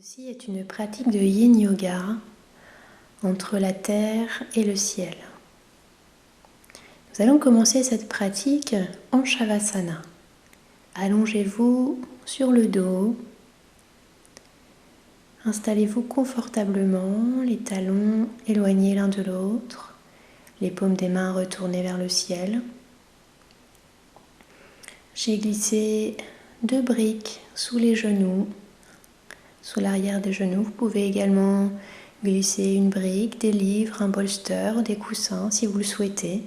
Ceci est une pratique de Yin Yoga entre la terre et le ciel. Nous allons commencer cette pratique en Shavasana. Allongez-vous sur le dos. Installez-vous confortablement, les talons éloignés l'un de l'autre, les paumes des mains retournées vers le ciel. J'ai glissé 2 briques sous les genoux, sous l'arrière des genoux. Vous pouvez également glisser une brique, des livres, un bolster, des coussins si vous le souhaitez.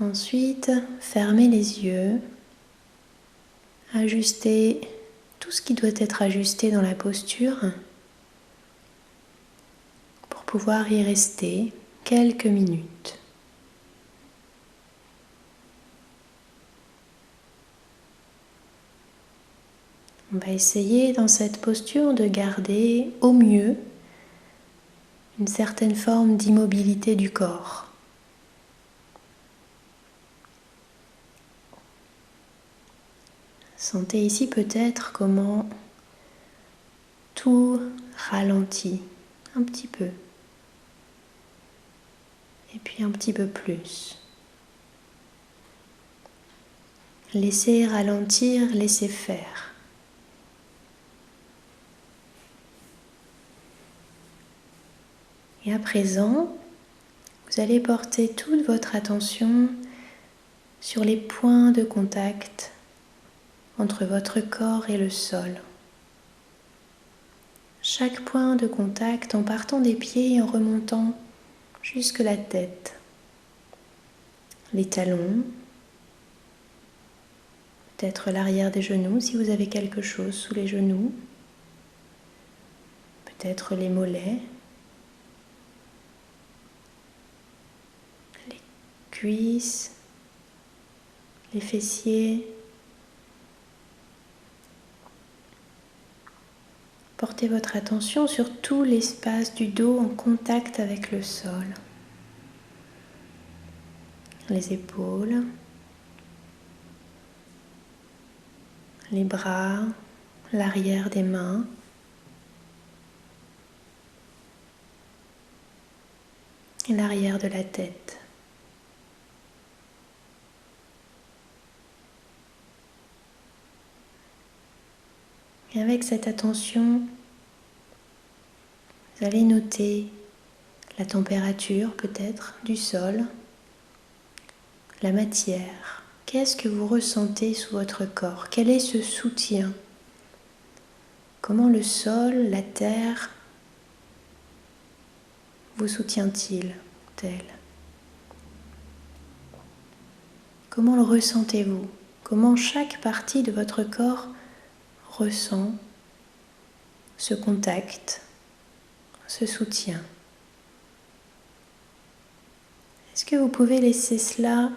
Ensuite, fermez les yeux, ajustez tout ce qui doit être ajusté dans la posture pour pouvoir y rester quelques minutes. On va essayer dans cette posture de garder au mieux une certaine forme d'immobilité du corps. Sentez ici peut-être comment tout ralentit un petit peu et puis un petit peu plus. Laissez ralentir, laissez faire. Et à présent, vous allez porter toute votre attention sur les points de contact entre votre corps et le sol. Chaque point de contact en partant des pieds et en remontant jusque la tête. Les talons, peut-être l'arrière des genoux si vous avez quelque chose sous les genoux, peut-être les mollets, les cuisses, les fessiers. Portez votre attention sur tout l'espace du dos en contact avec le sol. Les épaules, les bras, l'arrière des mains. Et l'arrière de la tête. Et avec cette attention, vous allez noter la température peut-être du sol, la matière. Qu'est-ce que vous ressentez sous votre corps? Quel est ce soutien? Comment le sol, la terre, vous soutient-il-t-elle? Comment le ressentez-vous? Comment chaque partie de votre corps ressent ce contact, ce soutien? Est-ce que vous pouvez laisser cela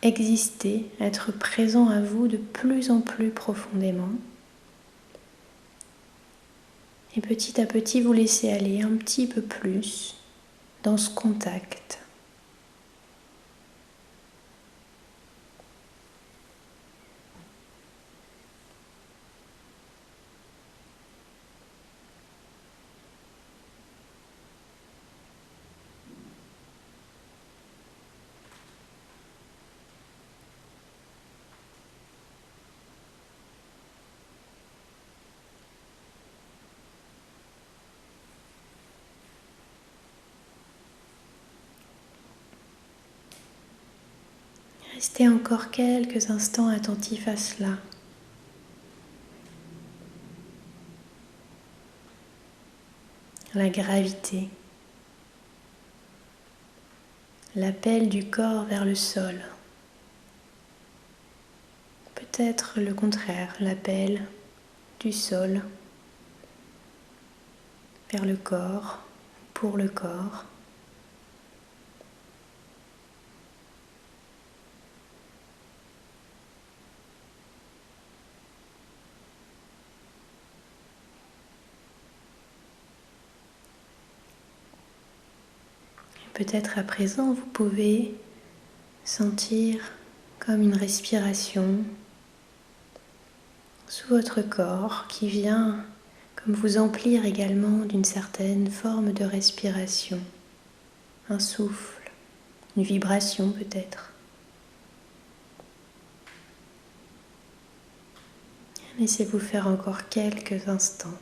exister, être présent à vous de plus en plus profondément? Et petit à petit, vous laissez aller un petit peu plus dans ce contact. Restez encore quelques instants attentifs à cela. La gravité, l'appel du corps vers le sol. Peut-être le contraire, l'appel du sol vers le corps, pour le corps. Peut-être à présent, vous pouvez sentir comme une respiration sous votre corps qui vient comme vous emplir également d'une certaine forme de respiration, un souffle, une vibration peut-être. Laissez-vous faire encore quelques instants.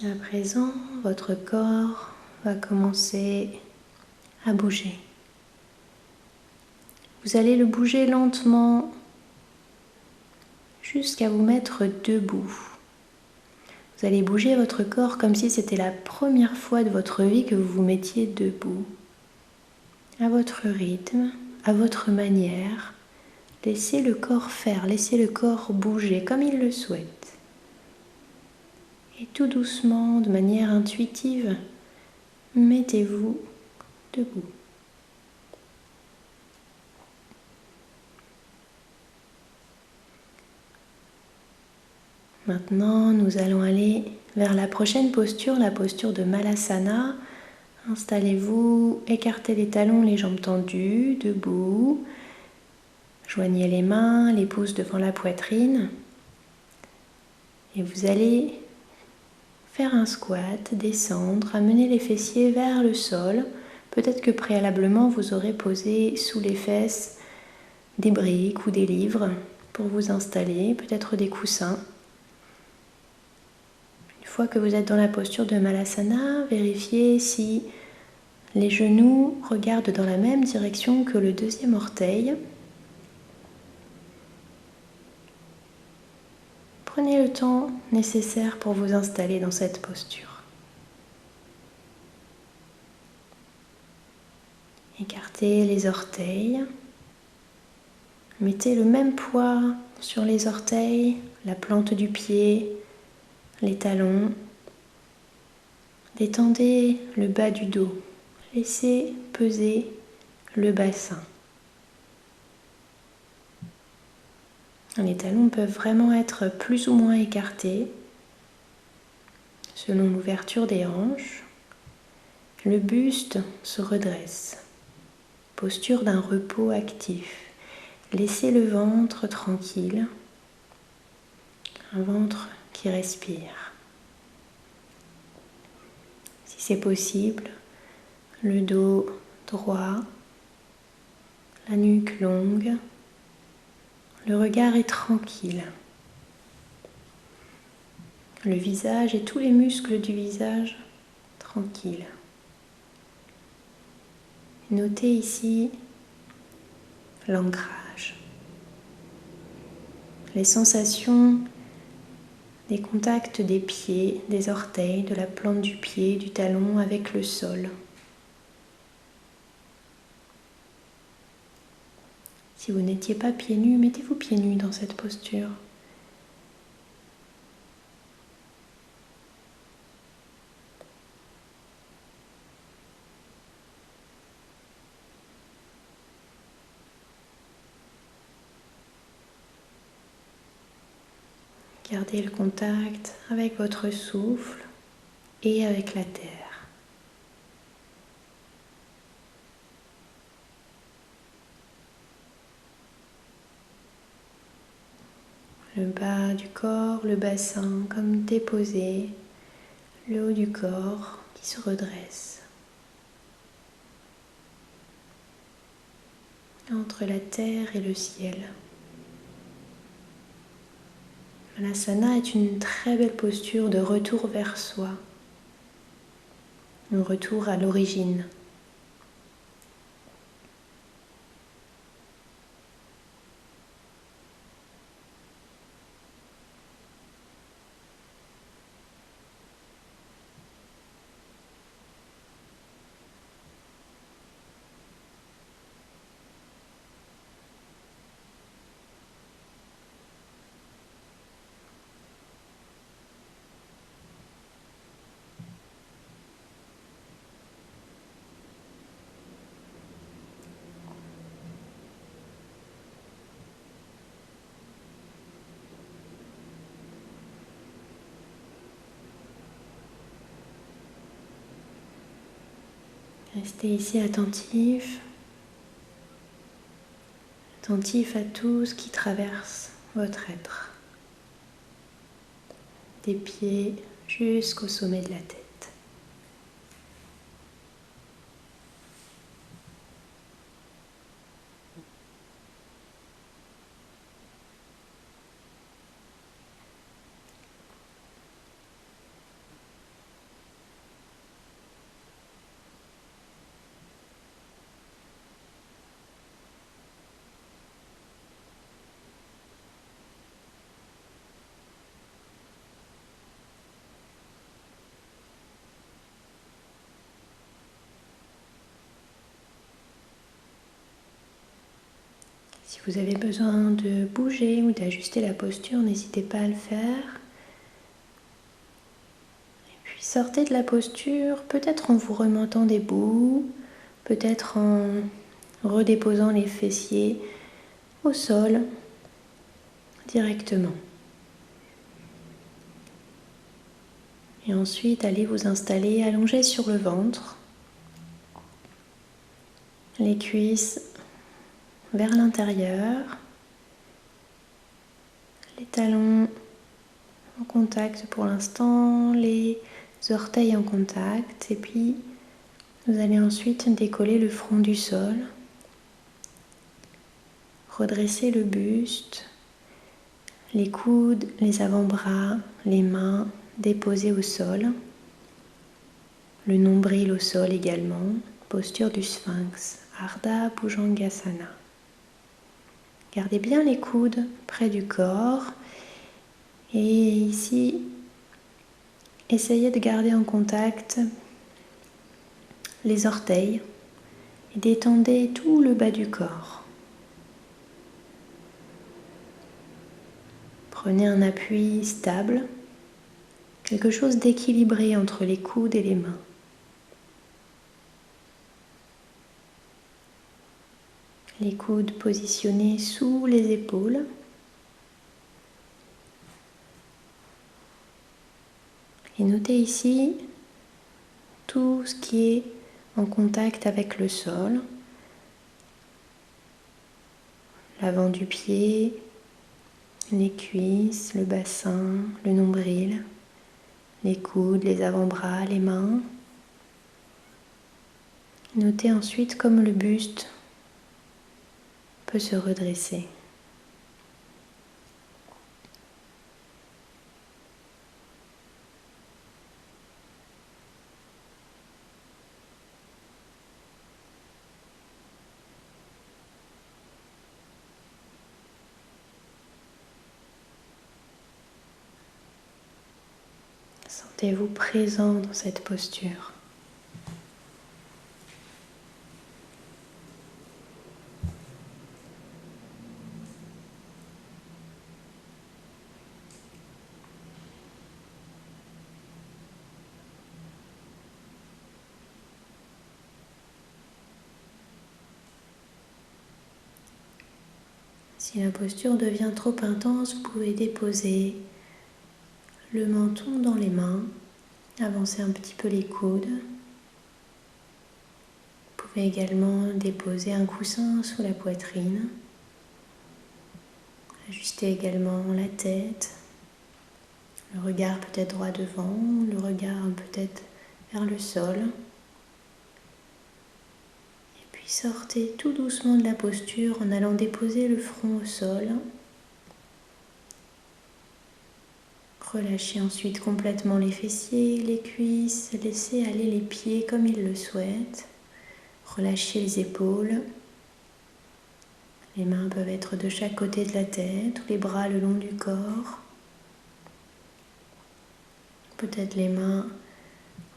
À présent, votre corps va commencer à bouger. Vous allez le bouger lentement jusqu'à vous mettre debout. Vous allez bouger votre corps comme si c'était la première fois de votre vie que vous vous mettiez debout. À votre rythme, à votre manière, laissez le corps faire, laissez le corps bouger comme il le souhaite. Et tout doucement, de manière intuitive, mettez-vous debout. Maintenant, nous allons aller vers la prochaine posture, la posture de Malasana. Installez-vous, écartez les talons, les jambes tendues, debout. Joignez les mains, les pouces devant la poitrine. Et vous allez faire un squat, descendre, amener les fessiers vers le sol. Peut-être que préalablement, vous aurez posé sous les fesses des briques ou des livres pour vous installer, peut-être des coussins. Une fois que vous êtes dans la posture de Malasana, vérifiez si les genoux regardent dans la même direction que le deuxième orteil. Prenez le temps nécessaire pour vous installer dans cette posture. Écartez les orteils. Mettez le même poids sur les orteils, la plante du pied, les talons. Détendez le bas du dos. Laissez peser le bassin. Les talons peuvent vraiment être plus ou moins écartés selon l'ouverture des hanches. Le buste se redresse. Posture d'un repos actif. Laissez le ventre tranquille. Un ventre qui respire. Si c'est possible, le dos droit, la nuque longue, le regard est tranquille. Le visage et tous les muscles du visage tranquilles. Notez ici l'ancrage, les sensations des contacts des pieds, des orteils, de la plante du pied, du talon avec le sol. Si vous n'étiez pas pieds nus, mettez-vous pieds nus dans cette posture. Gardez le contact avec votre souffle et avec la terre. Le bas du corps, le bassin comme déposé, le haut du corps qui se redresse. entre la terre et le ciel. Malasana est une très belle posture de retour vers soi, un retour à l'origine. Restez ici attentif à tout ce qui traverse votre être, des pieds jusqu'au sommet de la tête. Si vous avez besoin de bouger ou d'ajuster la posture, n'hésitez pas à le faire. Et puis sortez de la posture, peut-être en vous remontant des bouts, peut-être en redéposant les fessiers au sol directement. Et ensuite, allez vous installer allongé sur le ventre, les cuisses vers l'intérieur, les talons en contact pour l'instant, les orteils en contact, et puis vous allez ensuite décoller le front du sol, redresser le buste, les coudes, les avant-bras, les mains déposées au sol, le nombril au sol également, posture du sphinx, Ardha Bhujangasana. Gardez bien les coudes près du corps et ici, essayez de garder en contact les orteils et détendez tout le bas du corps. Prenez un appui stable, quelque chose d'équilibré entre les coudes et les mains. Les coudes positionnés sous les épaules. Et notez ici tout ce qui est en contact avec le sol. L'avant du pied, les cuisses, le bassin, le nombril, les coudes, les avant-bras, les mains. Notez ensuite comme le buste peut se redresser. Sentez-vous présent dans cette posture. Si la posture devient trop intense, vous pouvez déposer le menton dans les mains, avancer un petit peu les coudes. Vous pouvez également déposer un coussin sous la poitrine. Ajustez également la tête, le regard peut-être droit devant, le regard peut-être vers le sol. Et Puis sortez tout doucement de la posture en allant déposer le front au sol. Relâchez ensuite complètement les fessiers, les cuisses, laissez aller les pieds comme ils le souhaitent. Relâchez les épaules. Les mains peuvent être de chaque côté de la tête ou les bras le long du corps. Peut-être les mains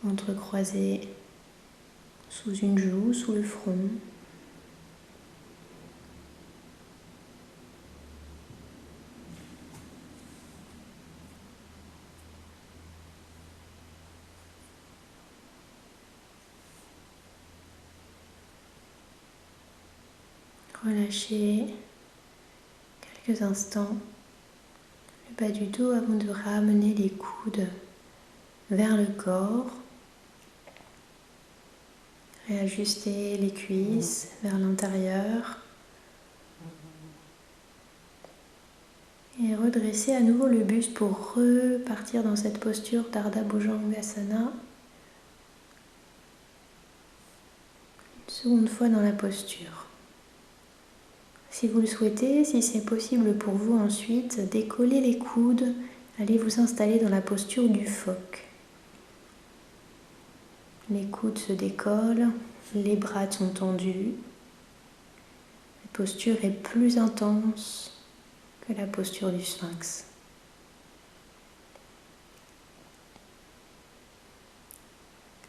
entrecroisées sous une joue, sous le front. Relâchez quelques instants le bas du dos avant de ramener les coudes vers le corps. Réajustez les cuisses vers l'intérieur. Et redressez à nouveau le buste pour repartir dans cette posture d'Ardha Bhujangasana. Une seconde fois dans la posture. Si vous le souhaitez, si c'est possible pour vous ensuite, décollez les coudes, allez vous installer dans la posture du phoque. Les coudes se décollent, les bras sont tendus. La posture est plus intense que la posture du sphinx.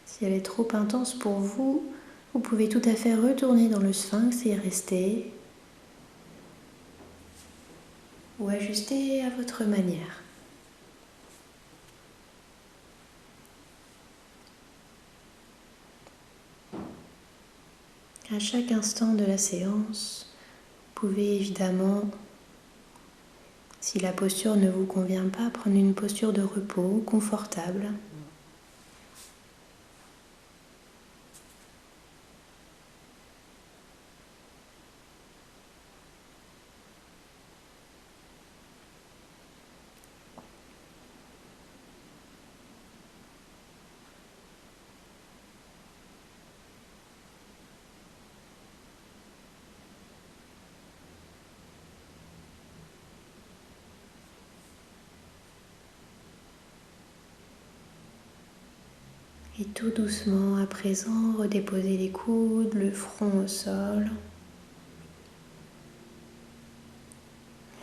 Si elle est trop intense pour vous, vous pouvez tout à fait retourner dans le sphinx et y rester, ou ajuster à votre manière. À chaque instant de la séance, vous pouvez évidemment, si la posture ne vous convient pas, prendre une posture de repos confortable. Et tout doucement, à présent, redéposez les coudes, le front au sol.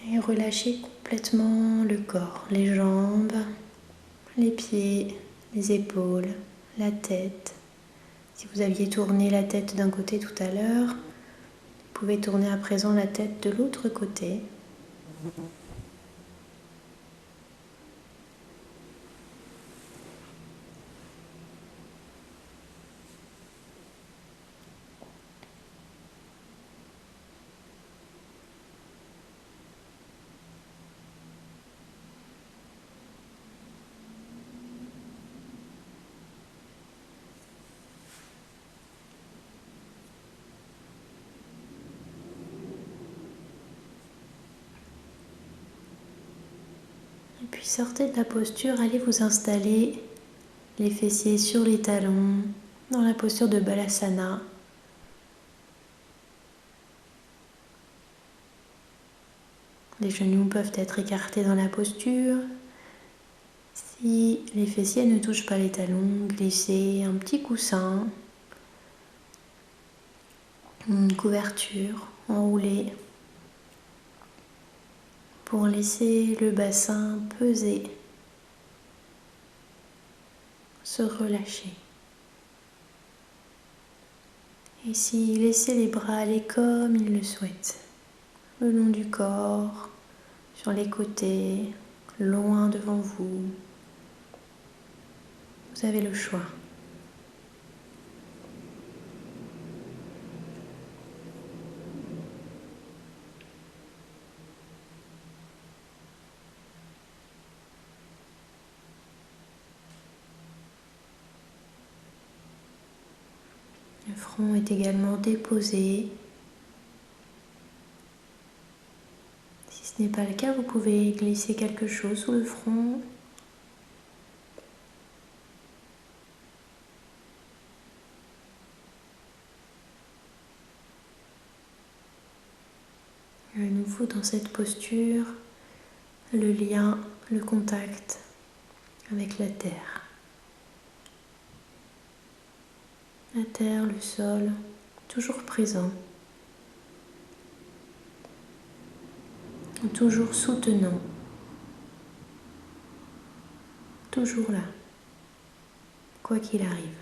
Et relâchez complètement le corps, les jambes, les pieds, les épaules, la tête. Si vous aviez tourné la tête d'un côté tout à l'heure, vous pouvez tourner à présent la tête de l'autre côté. Et puis sortez de la posture, allez vous installer les fessiers sur les talons, dans la posture de Balasana. Les genoux peuvent être écartés dans la posture. Si les fessiers ne touchent pas les talons, glissez un petit coussin, une couverture enroulée pour laisser le bassin peser, se relâcher. Ici, laissez les bras aller comme ils le souhaitent, le long du corps, sur les côtés, loin devant vous. Vous avez le choix. Le front est également déposé. Si ce n'est pas le cas, vous pouvez glisser quelque chose sous le front. À nouveau dans cette posture, le lien, le contact avec la terre. La terre, le sol, toujours présent, toujours soutenant, toujours là, quoi qu'il arrive.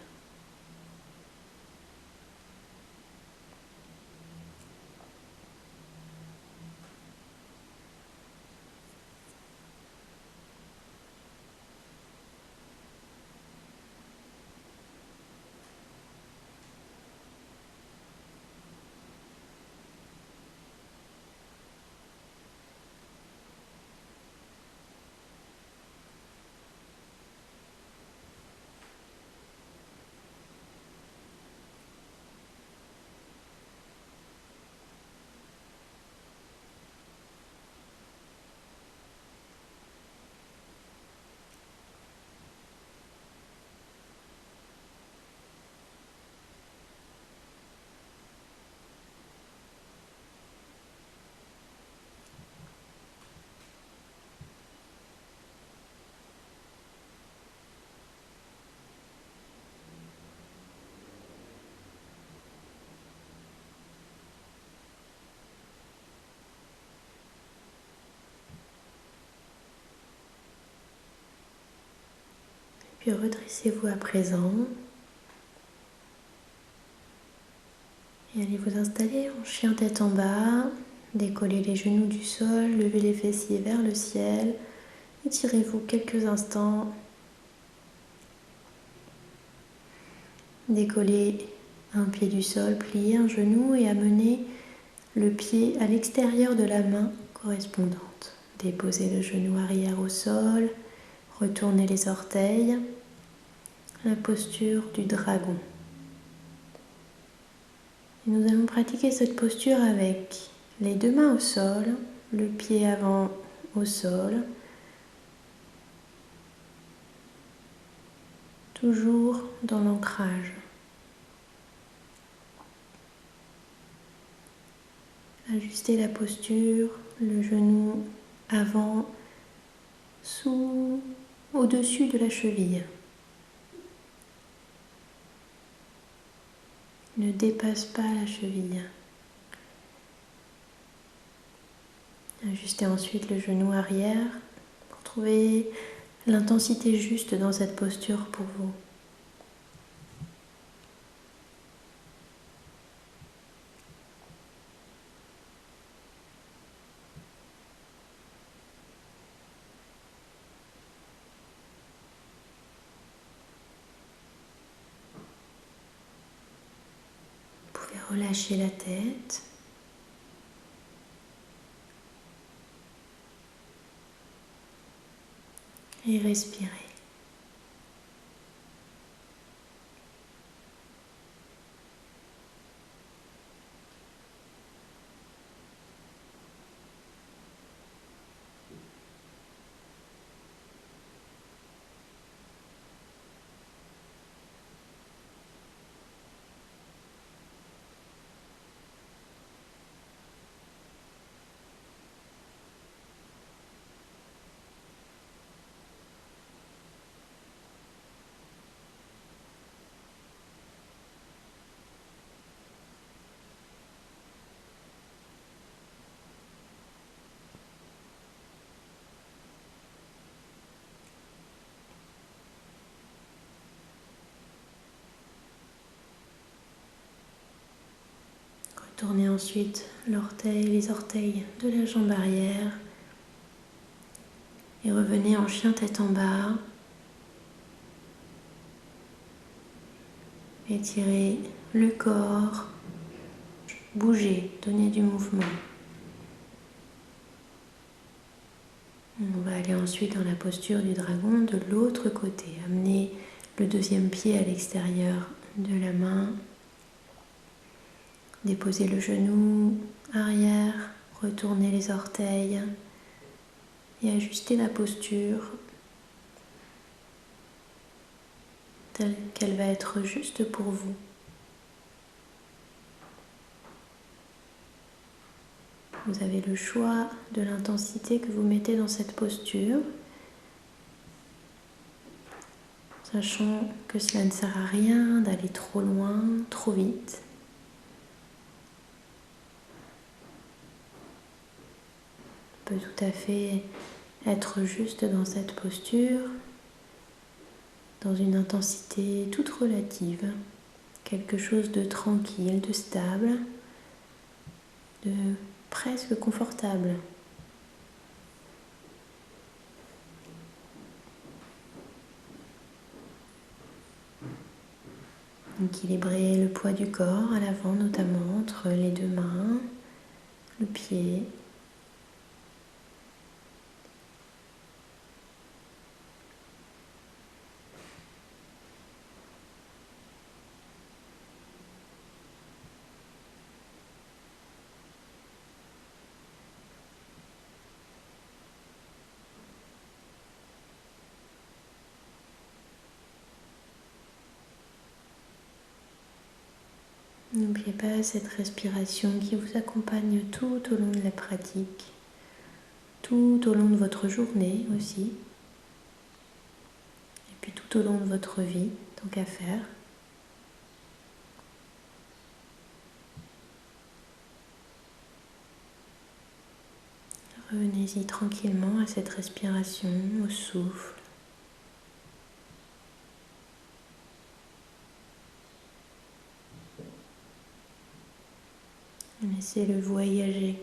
Puis redressez-vous à présent et allez vous installer en chien tête en bas. Décollez les genoux du sol, levez les fessiers vers le ciel. Étirez-vous quelques instants. Décollez un pied du sol, pliez un genou et amenez le pied à l'extérieur de la main correspondante. Déposez le genou arrière au sol, retournez les orteils. La posture du dragon. Et nous allons pratiquer cette posture avec les deux mains au sol, le pied avant au sol, toujours dans l'ancrage. Ajustez la posture, le genou avant, au-dessus de la cheville. Ne dépasse pas la cheville. Ajustez ensuite le genou arrière pour trouver l'intensité juste dans cette posture pour vous. Vous pouvez relâcher la tête. Et respirer. Tournez ensuite les orteils de la jambe arrière et revenez en chien tête en bas. Étirez le corps, bougez, donnez du mouvement. On va aller ensuite dans la posture du dragon de l'autre côté. Amenez le deuxième pied à l'extérieur de la main. Déposez le genou arrière, retournez les orteils et ajustez la posture telle qu'elle va être juste pour vous. Vous avez le choix de l'intensité que vous mettez dans cette posture, sachant que cela ne sert à rien d'aller trop loin, trop vite. On peut tout à fait être juste dans cette posture, dans une intensité toute relative, quelque chose de tranquille, de stable, de presque confortable. Équilibrer le poids du corps à l'avant, notamment entre les deux mains, le pied. N'oubliez pas cette respiration qui vous accompagne tout au long de la pratique, tout au long de votre journée aussi, et puis tout au long de votre vie, tant qu'à faire. Revenez-y tranquillement à cette respiration, au souffle. Laissez-le voyager.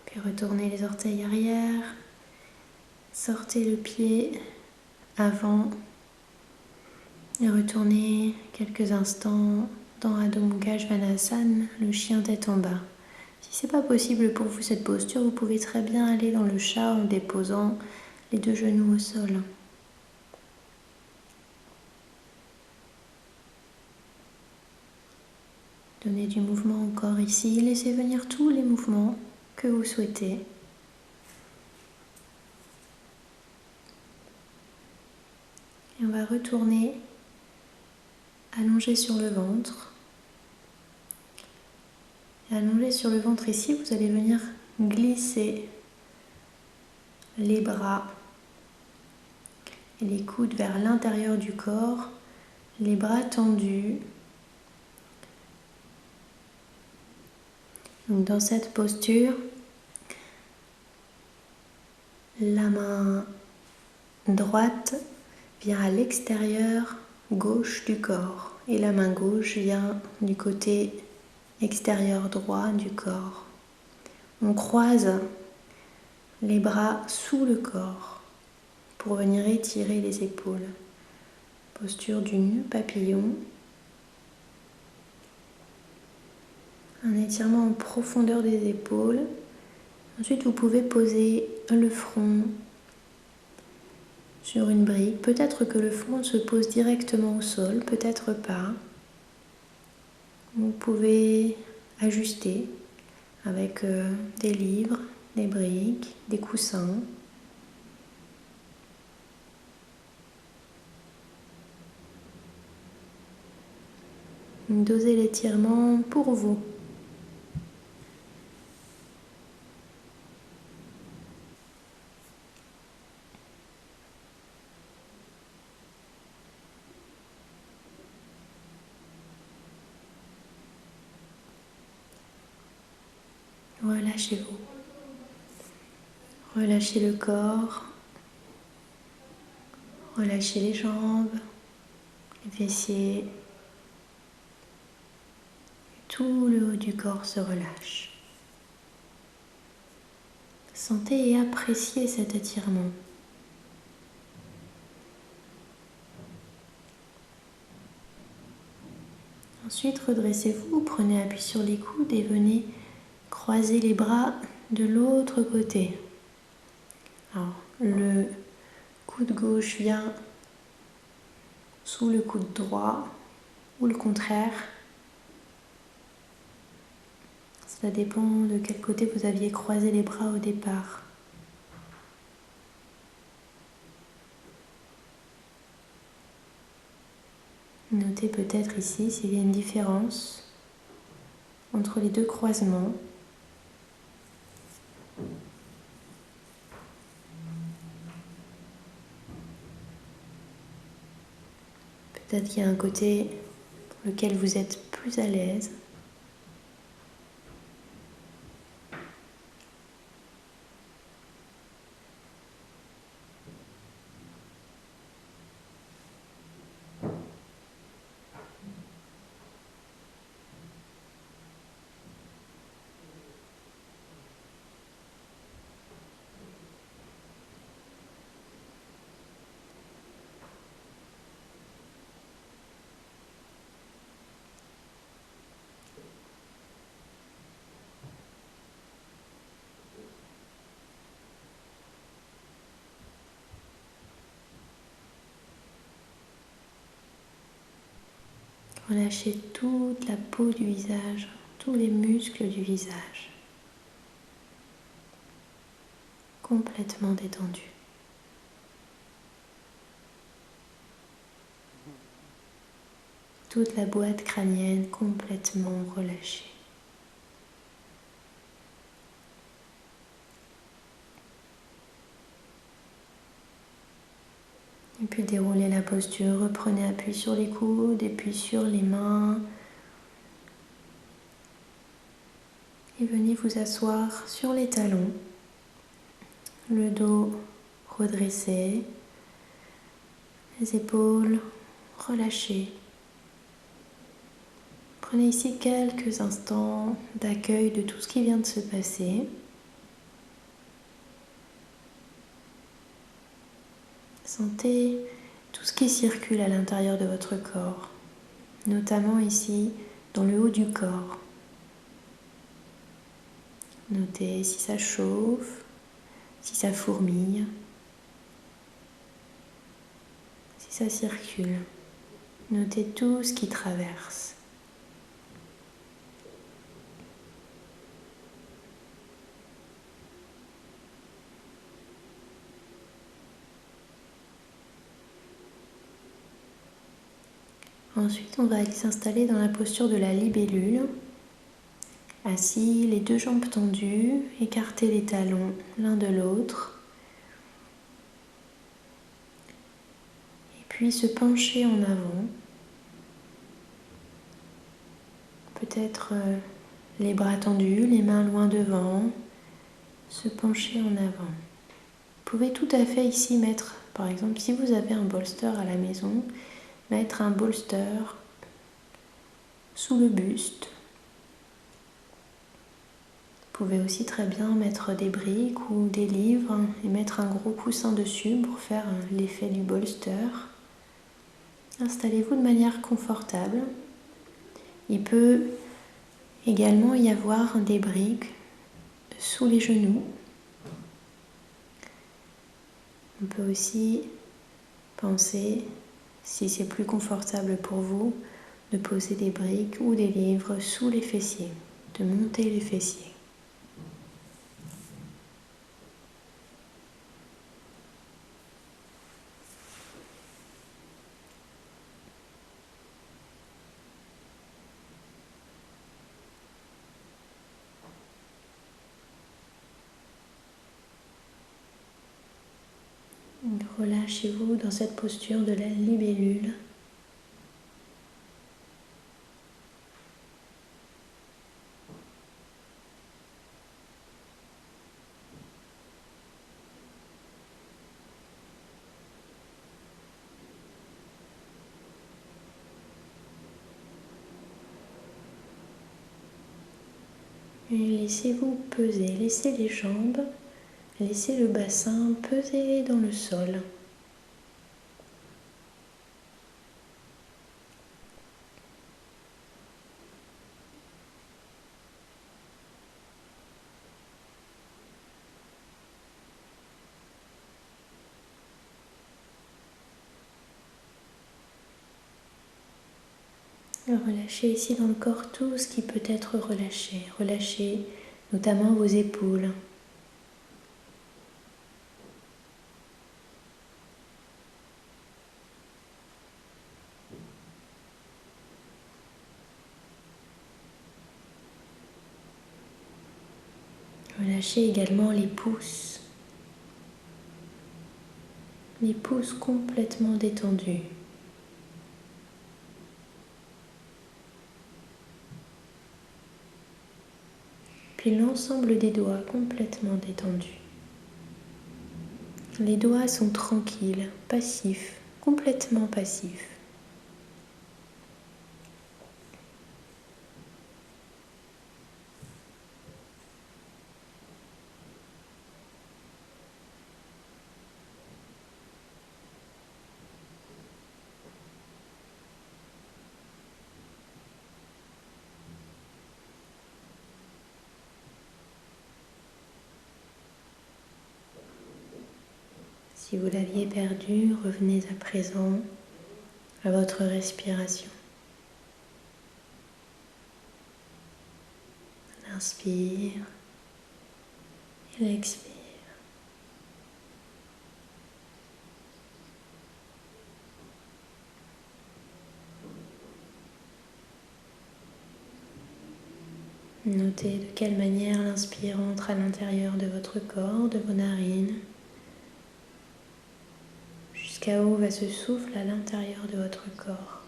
Puis retournez les orteils arrière, sortez le pied avant et retournez quelques instants dans Adho Mukha Svanasana, le chien tête en bas. Si c'est pas possible pour vous cette posture, vous pouvez très bien aller dans le chat en déposant les deux genoux au sol. Donnez du mouvement au corps ici, laissez venir tous les mouvements que vous souhaitez. Et on va retourner allongé sur le ventre. Et allongé sur le ventre ici, vous allez venir glisser les bras et les coudes vers l'intérieur du corps, les bras tendus. Donc dans cette posture, la main droite vient à l'extérieur gauche du corps et la main gauche vient du côté extérieur droit du corps. On croise les bras sous le corps pour venir étirer les épaules. Posture du nœud papillon. Un étirement en profondeur des épaules. Ensuite, vous pouvez poser le front sur une brique. Peut-être que le front se pose directement au sol, peut-être pas. Vous pouvez ajuster avec des livres, des briques, des coussins. Dosez l'étirement pour vous. Relâchez-vous. Relâchez le corps. Relâchez les jambes, les fessiers. Tout le haut du corps se relâche. Sentez et appréciez cet étirement. Ensuite, redressez-vous, prenez appui sur les coudes et venez croiser les bras de l'autre côté. Alors, le coude gauche vient sous le coude droit ou le contraire. Ça dépend de quel côté vous aviez croisé les bras au départ. Notez peut-être ici s'il y a une différence entre les deux croisements. Peut-être qu'il y a un côté pour lequel vous êtes plus à l'aise. Relâchez toute la peau du visage, tous les muscles du visage, complètement détendus. Toute la boîte crânienne complètement relâchée. Et puis déroulez la posture, reprenez appui sur les coudes et puis sur les mains. Et venez vous asseoir sur les talons, le dos redressé, les épaules relâchées. Prenez ici quelques instants d'accueil de tout ce qui vient de se passer. Sentez tout ce qui circule à l'intérieur de votre corps, notamment ici dans le haut du corps. Notez si ça chauffe, si ça fourmille, si ça circule. Notez tout ce qui traverse. Ensuite, on va aller s'installer dans la posture de la libellule. Assis, les deux jambes tendues, écartez les talons l'un de l'autre. Et puis se pencher en avant. Peut-être les bras tendus, les mains loin devant. Se pencher en avant. Vous pouvez tout à fait ici mettre, par exemple, si vous avez un bolster à la maison, mettre un bolster sous le buste. Vous pouvez aussi très bien mettre des briques ou des livres et mettre un gros coussin dessus pour faire l'effet du bolster. Installez-vous de manière confortable. Il peut également y avoir des briques sous les genoux. On peut aussi penser, si c'est plus confortable pour vous, de poser des briques ou des livres sous les fessiers, de monter les fessiers. Relâchez-vous dans cette posture de la libellule. Et laissez-vous peser, laissez les jambes, laissez le bassin peser dans le sol. Relâchez ici dans le corps tout ce qui peut être relâché. Relâchez notamment vos épaules. Relâchez également les pouces. Les pouces complètement détendus. Puis l'ensemble des doigts complètement détendus. Les doigts sont tranquilles, passifs, complètement passifs. Si vous l'aviez perdu, revenez à présent à votre respiration. L'inspire et l'expire. Notez de quelle manière l'inspire entre à l'intérieur de votre corps, de vos narines. Jusqu'à où va ce souffle à l'intérieur de votre corps.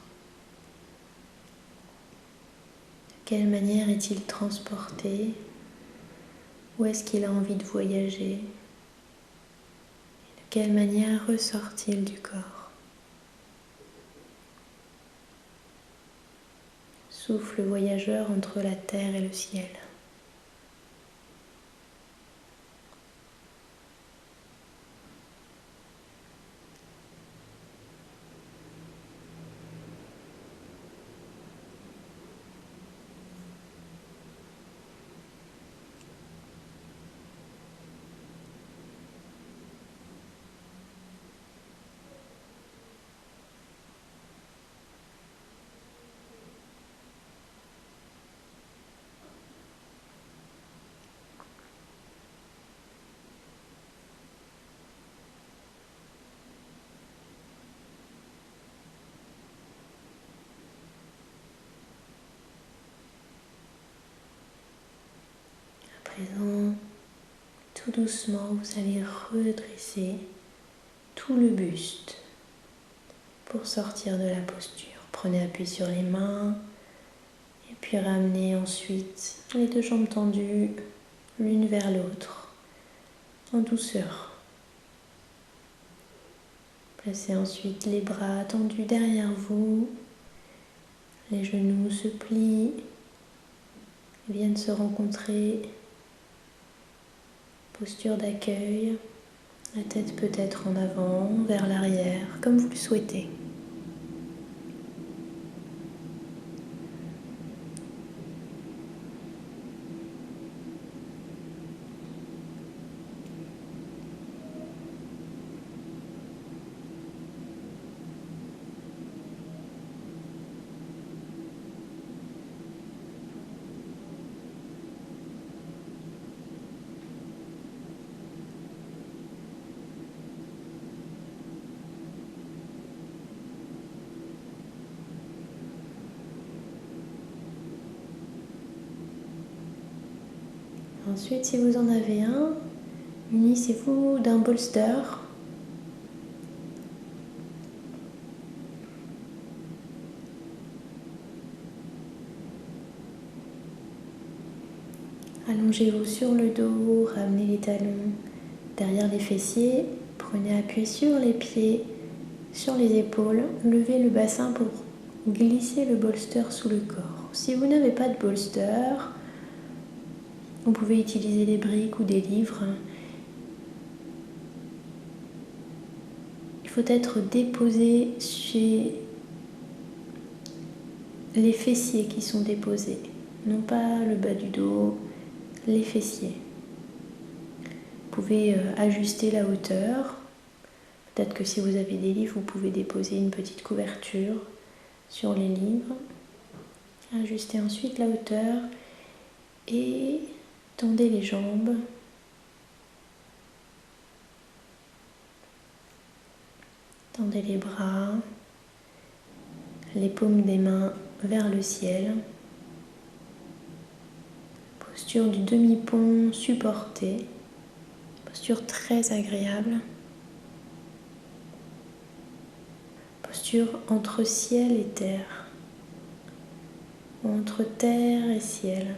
De quelle manière est-il transporté? Où est-ce qu'il a envie de voyager? De quelle manière ressort-il du corps? Souffle voyageur entre la terre et le ciel. À présent, tout doucement, vous allez redresser tout le buste pour sortir de la posture. Prenez appui sur les mains et puis ramenez ensuite les deux jambes tendues l'une vers l'autre en douceur. Placez ensuite les bras tendus derrière vous, les genoux se plient, viennent se rencontrer. Posture d'accueil, la tête peut être en avant, vers l'arrière, comme vous le souhaitez. Ensuite, si vous en avez un, munissez-vous d'un bolster. Allongez-vous sur le dos, ramenez les talons derrière les fessiers, prenez appui sur les pieds, sur les épaules, levez le bassin pour glisser le bolster sous le corps. Si vous n'avez pas de bolster, vous pouvez utiliser des briques ou des livres. Il faut être déposé chez les fessiers qui sont déposés, non pas le bas du dos, les fessiers. Vous pouvez ajuster la hauteur. Peut-être que si vous avez des livres, vous pouvez déposer une petite couverture sur les livres. Ajustez ensuite la hauteur et tendez les jambes. Tendez les bras, les paumes des mains vers le ciel. Posture du demi-pont supporté. Posture très agréable. Posture entre ciel et terre. Ou entre terre et ciel.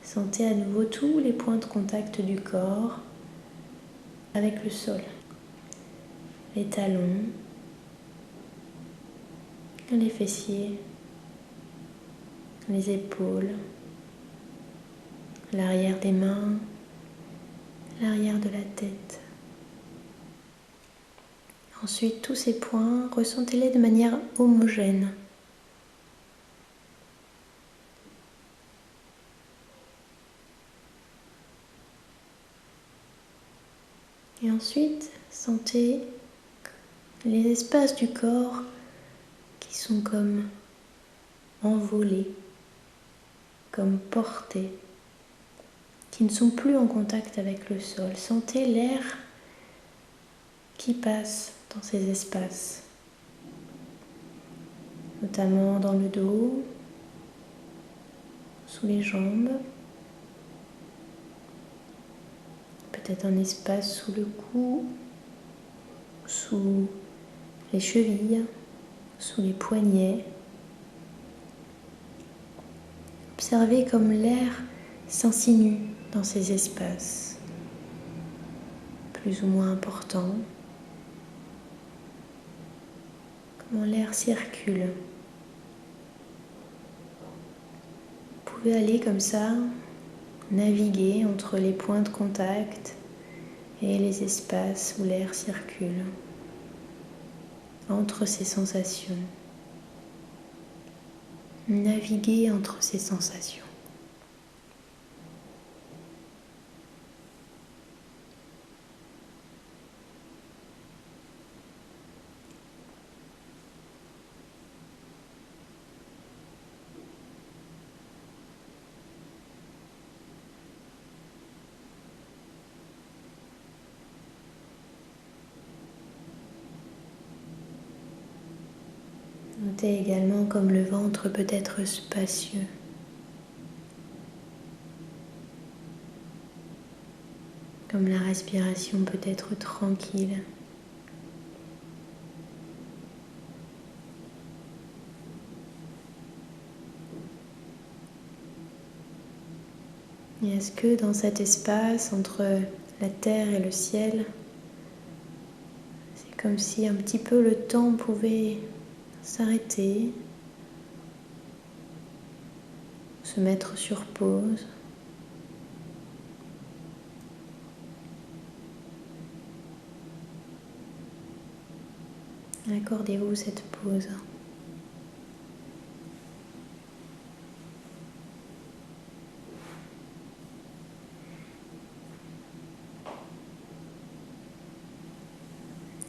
Sentez à nouveau tous les points de contact du corps avec le sol. Les talons, les fessiers, les épaules, l'arrière des mains, l'arrière de la tête. Ensuite, tous ces points, ressentez-les de manière homogène. Et ensuite, sentez les espaces du corps qui sont comme envolés, comme portés, qui ne sont plus en contact avec le sol. Sentez l'air qui passe dans ces espaces, notamment dans le dos, sous les jambes, peut-être un espace sous le cou, sous les chevilles, sous les poignets. Observez comme l'air s'insinue dans ces espaces, plus ou moins importants. Comment l'air circule. Vous pouvez aller comme ça, naviguer entre les points de contact et les espaces où l'air circule, entre ces sensations. Naviguer entre ces sensations. Notez également comme le ventre peut être spacieux. Comme la respiration peut être tranquille. Et est-ce que dans cet espace entre la terre et le ciel, c'est comme si un petit peu le temps pouvait s'arrêter, se mettre sur pause. Accordez-vous cette pause.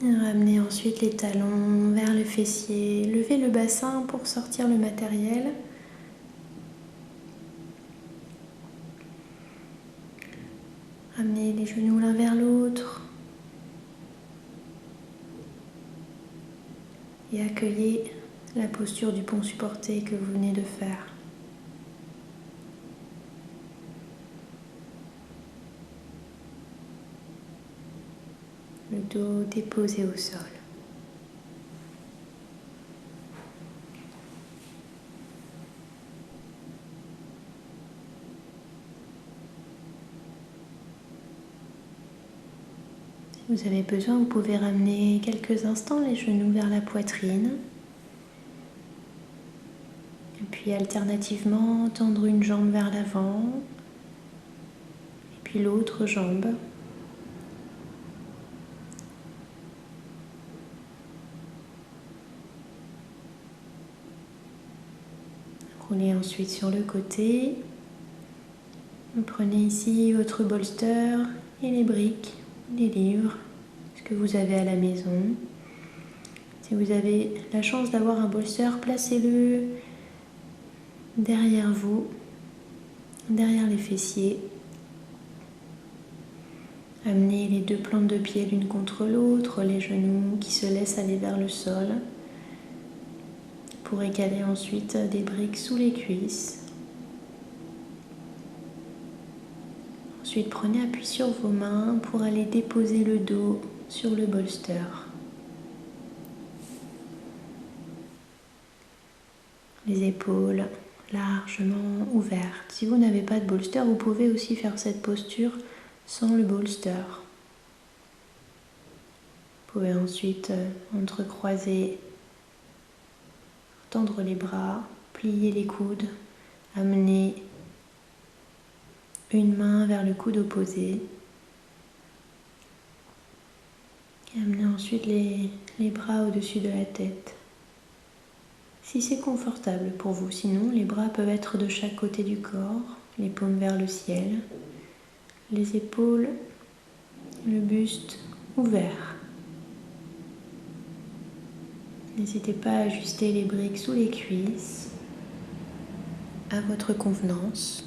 Ramenez ensuite les talons vers le fessier. Levez le bassin pour sortir le matériel. Ramenez les genoux l'un vers l'autre. Et accueillez la posture du pont supporté que vous venez de faire. Le dos déposé au sol. Si vous avez besoin, vous pouvez ramener quelques instants les genoux vers la poitrine. Et puis alternativement, tendre une jambe vers l'avant. Et puis l'autre jambe. Roulez ensuite sur le côté. Vous prenez ici votre bolster et les briques, les livres, ce que vous avez à la maison. Si vous avez la chance d'avoir un bolster, placez-le derrière vous, derrière les fessiers. Amenez les deux plantes de pied l'une contre l'autre, les genoux qui se laissent aller vers le sol. Vous pourrez caler ensuite des briques sous les cuisses. Ensuite, prenez appui sur vos mains pour aller déposer le dos sur le bolster. Les épaules largement ouvertes. Si vous n'avez pas de bolster, vous pouvez aussi faire cette posture sans le bolster. Vous pouvez ensuite entrecroiser, tendre les bras, plier les coudes, amener une main vers le coude opposé et amener ensuite les bras au-dessus de la tête. Si c'est confortable pour vous, sinon les bras peuvent être de chaque côté du corps, les paumes vers le ciel, les épaules, le buste ouvert. N'hésitez pas à ajuster les briques sous les cuisses à votre convenance.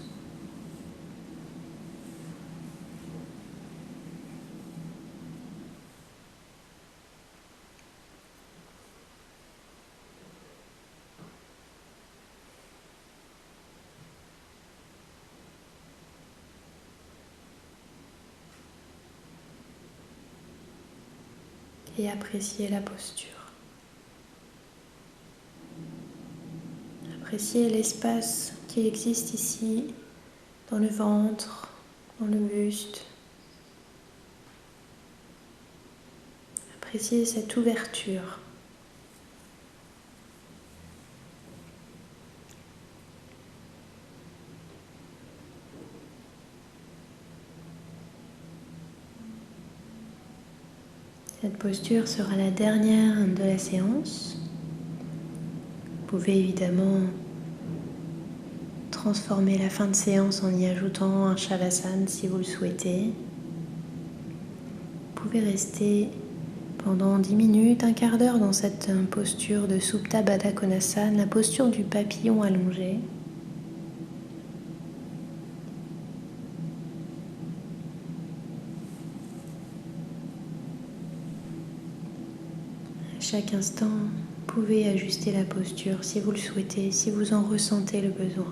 Et appréciez la posture. Appréciez l'espace qui existe ici, dans le ventre, dans le buste. Appréciez cette ouverture. Cette posture sera la dernière de la séance. Vous pouvez évidemment transformer la fin de séance en y ajoutant un Shavasana si vous le souhaitez. Vous pouvez rester pendant 10 minutes, un quart d'heure dans cette posture de Supta Baddha Konasana, la posture du papillon allongé. À chaque instant, vous pouvez ajuster la posture si vous le souhaitez, si vous en ressentez le besoin.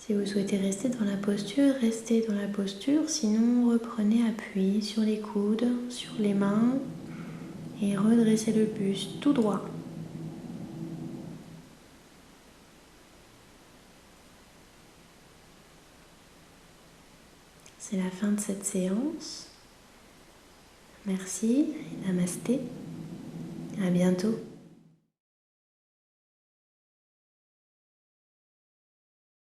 Si vous souhaitez rester dans la posture, restez dans la posture, sinon reprenez appui sur les coudes, sur les mains et redressez le buste tout droit. C'est la fin de cette séance. Merci et namasté. À bientôt.